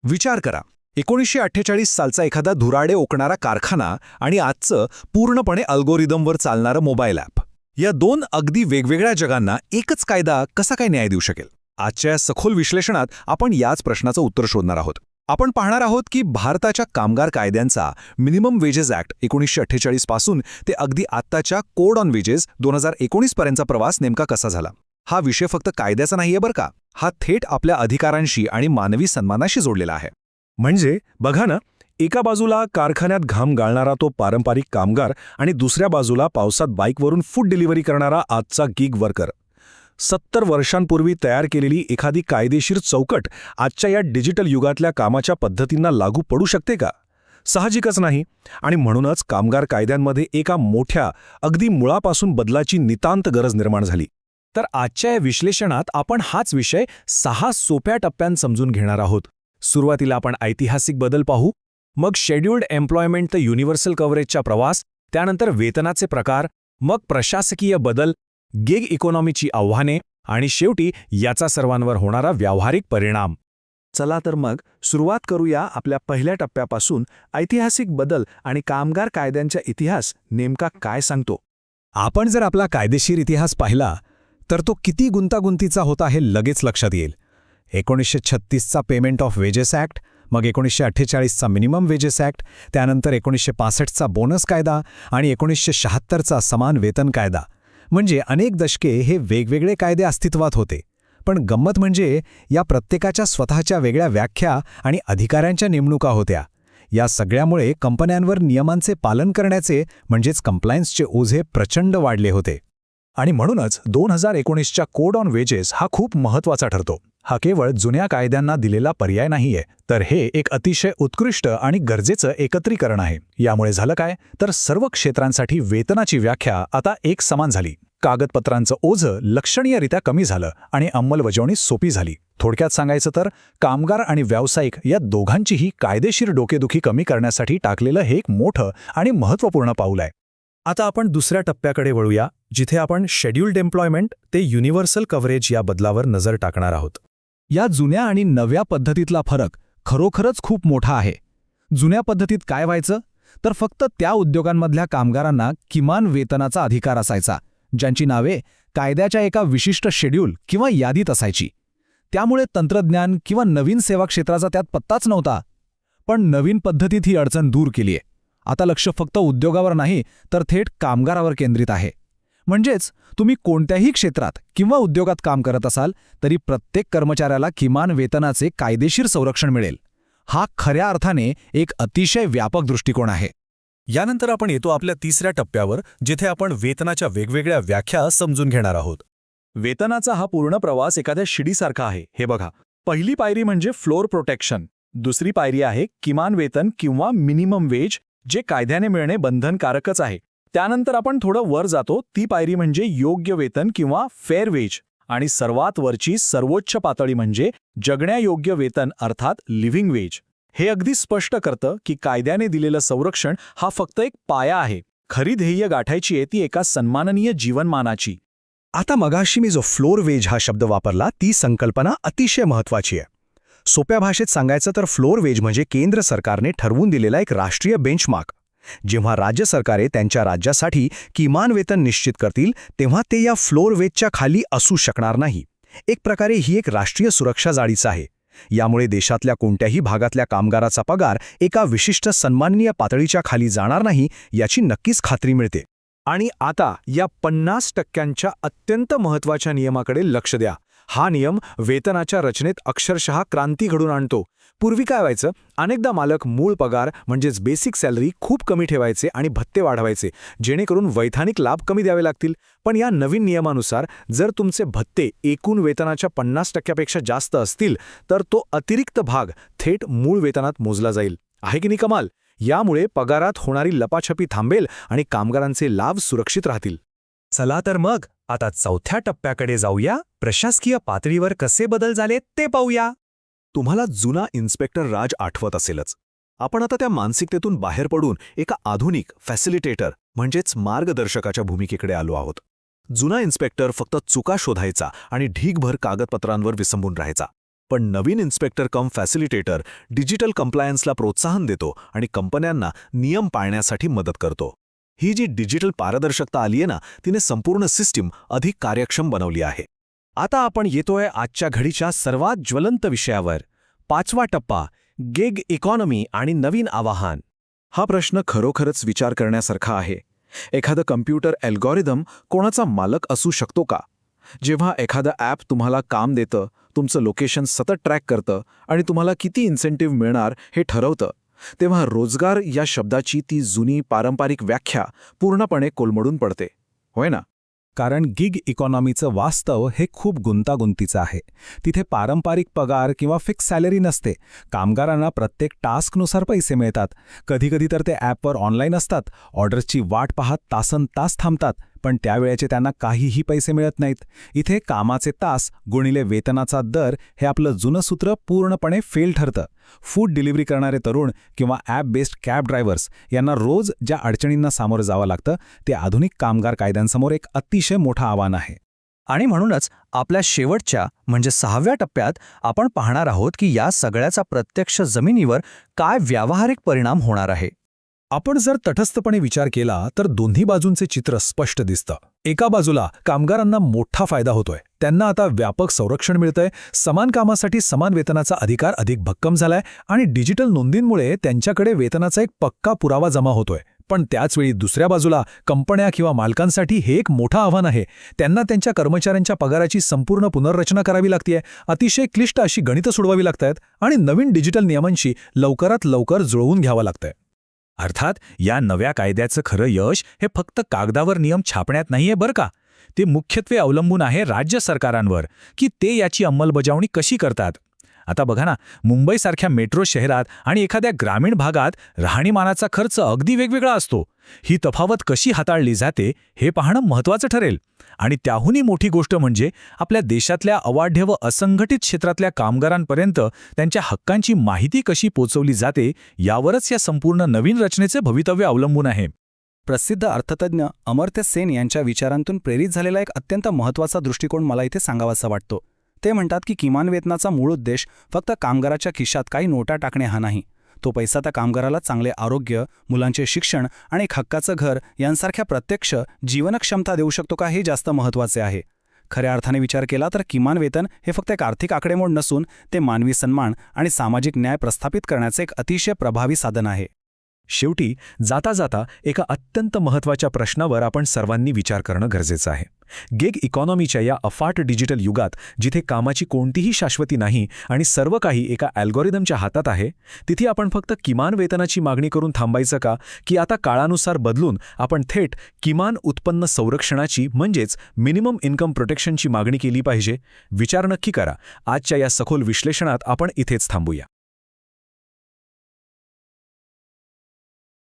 विचार करा, 1948 सालचा एखादा धुराडे ओकणारा कारखाना आणि आजचं पूर्णपणे अल्गोरिदमवर चालणारं मोबाईल ॲप. या दोन अगदी वेगवेगळ्या जगांना एकच कायदा कसा काय न्याय देऊ शकेल? आजच्या या सखोल विश्लेषणात आपण याच प्रश्नाचं उत्तर शोधणार आहोत. आपण पाहणार आहोत की भारताच्या कामगार कायद्यांचा मिनिमम वेजेस ॲक्ट 1948 पासून ते अगदी आत्ताच्या कोड ऑन वेजेस 2019 पर्यंतचा प्रवास नेमका कसा झाला. हा विषय फक्त कायद्याचा नाहीये बरं का, हा थेट आपल्या अधिकारांशी आणि मानवी सन्मानाशी जोडलेला आहे. म्हणजे बघा ना, एका बाजूला कारखान्यात घाम गाळणारा तो पारंपरिक कामगार आणि दुसऱ्या बाजूला पावसात बाईकवरून फूड डिलिव्हरी करणारा आजचा गिग वर्कर. 70 वर्षांपूर्वी तयार केलेली एखादी कायदेशीर चौकट आजच्या या डिजिटल युगातल्या कामाच्या पद्धतींना लागू पडू शकते का? साहजिकच नाही. आणि म्हणूनच कामगार कायद्यांमध्ये एका मोठ्या, अगदी मुळापासून बदलाची नितांत गरज निर्माण झाली. तर आजच्या या विश्लेषणात आपण हाच विषय 6 सोप्या टप्प्यांत समजून घेणार आहोत. सुरुवातीला आपण ऐतिहासिक बदल पाहू, मग शेड्यूल्ड एम्प्लॉयमेंट ते युनिव्हर्सल कव्हरेजचा प्रवास, त्यानंतर वेतनाचे प्रकार, मग प्रशासकीय बदल, गिग इकॉनॉमीची आव्हाने आणि शेवटी याचा सर्वांवर होणारा व्यावहारिक परिणाम. चला तर मग सुरुवात करूया आपल्या पहिल्या टप्प्यापासून. ऐतिहासिक बदल आणि कामगार कायद्यांचा इतिहास नेमका काय सांगतो. आपण जर आपला कायदेशीर इतिहास पाहिला तर तो किती गुंतागुंतीचा होता हे लगेच लक्षात येईल. 1936चा पेमेंट ऑफ वेजेस ॲक्ट, मग 1948चा मिनिमम वेजेस ॲक्ट, त्यानंतर 1965चा बोनस कायदा आणि 1976चा समान वेतन कायदा. म्हणजे अनेक दशके हे वेगवेगळे कायदे अस्तित्वात होते. पण गंमत म्हणजे या प्रत्येकाच्या स्वतःच्या वेगळ्या व्याख्या आणि अधिकाऱ्यांच्या नेमणुका होत्या. या सगळ्यामुळे कंपन्यांवर नियमांचे पालन करण्याचे म्हणजेच कंप्लायन्सचे ओझे प्रचंड वाढले होते. आणि म्हणूनच 2019च्या कोड ऑन वेजेस हा खूप महत्त्वाचा ठरतो. हा केवळ जुन्या कायद्यांना दिलेला पर्याय नाहीये, तर हे एक अतिशय उत्कृष्ट आणि गरजेचं एकत्रीकरण आहे. यामुळे झालं काय, तर सर्व क्षेत्रांसाठी वेतनाची व्याख्या आता एक समान झाली. कागदपत्रांचं ओझं लक्षणीयरित्या कमी झालं आणि अंमलबजावणी सोपी झाली. थोडक्यात सांगायचं तर कामगार आणि व्यावसायिक या दोघांचीही कायदेशीर डोकेदुखी कमी करण्यासाठी टाकलेलं हे एक मोठं आणि महत्त्वपूर्ण पाऊल आहे. आता आपण दुसऱ्या टप्प्याकडे वळूया, जिथे आपण शेड्यूल्ड एम्प्लॉयमेंट ते युनिव्हर्सल कव्हरेज या बदलावर नजर टाकणार आहोत. या जुन्या आणि नव्या पद्धतीतला फरक खरोखरच खूप मोठा आहे. जुन्या पद्धतीत काय व्हायचं, तर फक्त त्या उद्योगांमधल्या कामगारांना किमान वेतनाचा अधिकार असायचा, ज्यांची नावे कायद्याच्या एका विशिष्ट शेड्यूल किंवा यादीत असायची. त्यामुळे तंत्रज्ञान किंवा नवीन सेवा क्षेत्राचा त्यात पत्ताच नव्हता. पण नवीन पद्धतीत ही अडचण दूर केली आहे. आता लक्ष फक्त उद्योगावर नाही, तर थेट कामगारावर केंद्रित आहे. म्हणजेच तुम्ही कोणत्याही क्षेत्रात किंवा उद्योगात काम करत असाल तरी प्रत्येक कर्मचाऱ्याला किमान वेतनाचे कायदेशीर संरक्षण मिळेल. हा खऱ्या अर्थाने एक अतिशय व्यापक दृष्टिकोन आहे. यानंतर आपण येतो आपल्या तिसऱ्या टप्प्यावर, जिथे आपण वेतनाच्या वेगवेगळ्या व्याख्या समजून घेणार आहोत. वेतनाचा हा पूर्ण प्रवास एखाद्या शिडीसारखा आहे. हे बघा, पहिली पायरी म्हणजे फ्लोर प्रोटेक्शन, दुसरी पायरी आहे किमान वेतन किंवा मिनिमम वेज, जे कायद्याने मिळणे बंधनकारकच आहे. त्यानंतर आपण थोडं वर जातो, ती पायरी म्हणजे योग्य वेतन किंवा फेअर वेज, आणि सर्वात वरची सर्वोच्च पातळी म्हणजे जगण्यायोग्य वेतन अर्थात लिव्हिंग वेज. हे अगदी स्पष्ट करतं की कायद्याने दिलेलं संरक्षण हा फक्त एक पाया आहे. खरी ध्येय गाठायची आहे ती एका सन्माननीय जीवनमानाची. आता मगाशी मी जो फ्लोर वेज हा शब्द वापरला, ती संकल्पना अतिशय महत्त्वाची आहे. सोप्या भाषेत सांगायचं तर फ्लोर वेज म्हणजे केंद्र सरकारने ठरवून दिलेला एक राष्ट्रीय बेंचमार्क. जेव्हा राज्य सरकारे त्यांच्या राज्यासाठी किमान वेतन निश्चित करतील तेव्हा ते या फ्लोर वेजच्या खाली असू शकणार नाही. एक प्रकारे ही एक राष्ट्रीय सुरक्षा जाळीच आहे. यामुळे देशातल्या कोणत्याही भागातल्या कामगाराचा पगार एका विशिष्ट सन्माननीय पातळीच्या खाली जाणार नाही याची नक्कीच खात्री मिळते. आणि आता या 50% अत्यंत महत्त्वाच्या नियमाकडे लक्ष द्या. हा नियम वेतनाच्या रचनेत अक्षरशः क्रांती घडून आणतो. पूर्वी काय व्हायचं, अनेकदा मालक मूळ पगार म्हणजेच बेसिक सॅलरी खूप कमी ठेवायचे आणि भत्ते वाढवायचे, जेणेकरून वैधानिक लाभ कमी द्यावे लागतील. पण या नवीन नियमानुसार जर तुमचे भत्ते एकूण वेतनाच्या 50%पेक्षा जास्त असतील तर तो अतिरिक्त भाग थेट मूळ वेतनात मोजला जाईल. आहे की नाही कमाल? यामुळे पगारात होणारी लपाछपी थांबेल आणि कामगारांचे लाभ सुरक्षित राहतील. चला तर मग आता चौथ्या टप्प्याकडे जाऊया. प्रशासकीय पातळीवर कसे बदल झाले ते पाहूया. तुम्हाला जुना इन्स्पेक्टर राज आठवत असेलच. आपण आता त्या मानसिकतेतून बाहेर पडून एका आधुनिक फॅसिलिटेटर म्हणजेच मार्गदर्शकाच्या भूमिकेकडे आलो आहोत. जुना इन्स्पेक्टर फक्त चुका शोधायचा आणि ढीगभर कागदपत्रांवर विसंबून राहायचा. पण नवीन इन्स्पेक्टर कम फॅसिलिटेटर डिजिटल कंप्लायन्सला प्रोत्साहन देतो आणि कंपन्यांना नियम पाळण्यासाठी मदत करतो. ही जी डिजिटल पारदर्शकता आलीये ना, तिने संपूर्ण सिस्टीम अधिक कार्यक्षम बनवली आहे. आता आपण येतोय आजच्या घडीच्या सर्वात ज्वलंत विषयावर, 5वा टप्पा, गिग इकॉनॉमी आणि नवीन आवाहन. हा प्रश्न खरोखरच विचार करण्यासारखा आहे. एखादं कम्प्युटर अल्गोरिदम कोणाचा मालक असू शकतो का? जेव्हा एखादं ॲप तुम्हाला काम देतं, तुमचं लोकेशन सतत ट्रॅक करतं आणि तुम्हाला किती इन्सेंटिव्ह मिळणार हे ठरवतं, तेव्हा रोजगार या शब्दाची ती जुनी पारंपरिक व्याख्या पूर्णपणे कोलमडून पडते, होय ना? कारण गिग इकॉनॉमीचं वास्तव हे खूप गुंतागुंतीचं आहे. तिथे पारंपरिक पगार किंवा फिक्स सॅलरी नसते. कामगारांना प्रत्येक टास्कनुसार पैसे मिळतात. कधीकधी तर ते ॲपवर ऑनलाईन असतात, ऑर्डर्सची वाट पाहत तासनतास थांबतात, पण त्यावेळेचे त्यांना काहीही पैसे मिळत नाहीत. इथे कामाचे तास गुणिले वेतनाचा दर हे आपलं जुनं सूत्र पूर्णपणे फेल ठरतं. फूड डिलिव्हरी करणारे तरुण किंवा ॲप बेस्ड कॅब ड्रायव्हर्स यांना रोज ज्या अडचणींना सामोरं जावं लागतं, ते आधुनिक कामगार कायद्यांसमोर एक अतिशय मोठं आव्हान आहे. आणि म्हणूनच आपल्या शेवटच्या म्हणजे 6व्या टप्प्यात आपण पाहणार आहोत की या सगळ्याचा प्रत्यक्ष जमिनीवर काय व्यावहारिक परिणाम होणार आहे. आपण जर तटस्थपणे विचार केला तर दोन्ही बाजूंचे चित्र स्पष्ट दिसतं. एका बाजूला कामगारांना मोठा फायदा होतोय. त्यांना आता व्यापक संरक्षण मिळतंय, समान कामासाठी समान वेतनाचा अधिकार अधिक भक्कम झालाय आणि डिजिटल नोंदींमुळे त्यांच्याकडे वेतनाचा एक पक्का पुरावा जमा होतोय. पण त्याचवेळी दुसऱ्या बाजूला कंपन्या किंवा मालकांसाठी हे एक मोठं आव्हान आहे. त्यांना त्यांच्या कर्मचाऱ्यांच्या पगाराची संपूर्ण पुनर्रचना करावी लागतेय, अतिशय क्लिष्ट अशी गणितं सोडवावी लागतायत आणि नवीन डिजिटल नियमांशी लवकरात लवकर जुळवून घ्यावं लागतंय. अर्थात या नव्या कायद्याचं खरं यश हे फक्त कागदावर नियम छापण्यात नाहीये बरं का. ते मुख्यत्वे अवलंबून आहे राज्य सरकारांवर की ते याची अंमलबजावणी कशी करतात. आता बघा ना, मुंबईसारख्या मेट्रो शहरात आणि एखाद्या ग्रामीण भागात राहणीमानाचा खर्च अगदी वेगवेगळा असतो. ही तफावत कशी हाताळली जाते हे पाहणं महत्त्वाचं ठरेल. आणि त्याहूनही मोठी गोष्ट म्हणजे आपल्या देशातल्या अवाढ्य व असंघटित क्षेत्रातल्या कामगारांपर्यंत त्यांच्या हक्कांची माहिती कशी पोचवली जाते यावरच या संपूर्ण नवीन रचनेचे भवितव्य अवलंबून आहे. प्रसिद्ध अर्थतज्ञ अमर्त्य सेन यांच्या विचारांतून प्रेरित झालेला एक अत्यंत महत्त्वाचा दृष्टिकोन मला इथे सांगावासा वाटतो. ते म्हणतात की किमान वेतनाचा मूळ उद्देश फक्त कामगाराच्या खिशात काही नोटा टाकणे हा नाही. तो पैसा त्या कामगाराला चांगले आरोग्य, मुलांचे शिक्षण आणि एक हक्काचं घर यांसारख्या प्रत्यक्ष जीवनक्षमता देऊ शकतो का, हे जास्त महत्त्वाचे आहे. खऱ्या अर्थाने विचार केला तर किमान वेतन हे फक्त एक आर्थिक आकडेमोड नसून ते मानवी सन्मान आणि सामाजिक न्याय प्रस्थापित करण्याचे एक अतिशय प्रभावी साधन आहे. शेवटी जाता जाता एका अत्यंत महत्त्वाच्या प्रश्नावर आपण सर्वांनी विचार करणं गरजेचं आहे. गिग इकॉनॉमीच्या या अफाट डिजिटल युगात जिथे कामाची कोणतीही शाश्वती नाही आणि सर्व काही एका अल्गोरिदमच्या हातात आहे, तिथे आपण फक्त किमान वेतनाची मागणी करून थांबायचं का, की आता काळानुसार बदलून आपण थेट किमान उत्पन्न संरक्षणाची म्हणजेच मिनिमम इन्कम प्रोटेक्शनची मागणी केली पाहिजे? विचार नक्की करा. आजच्या या सखोल विश्लेषणात आपण इथेच थांबूया.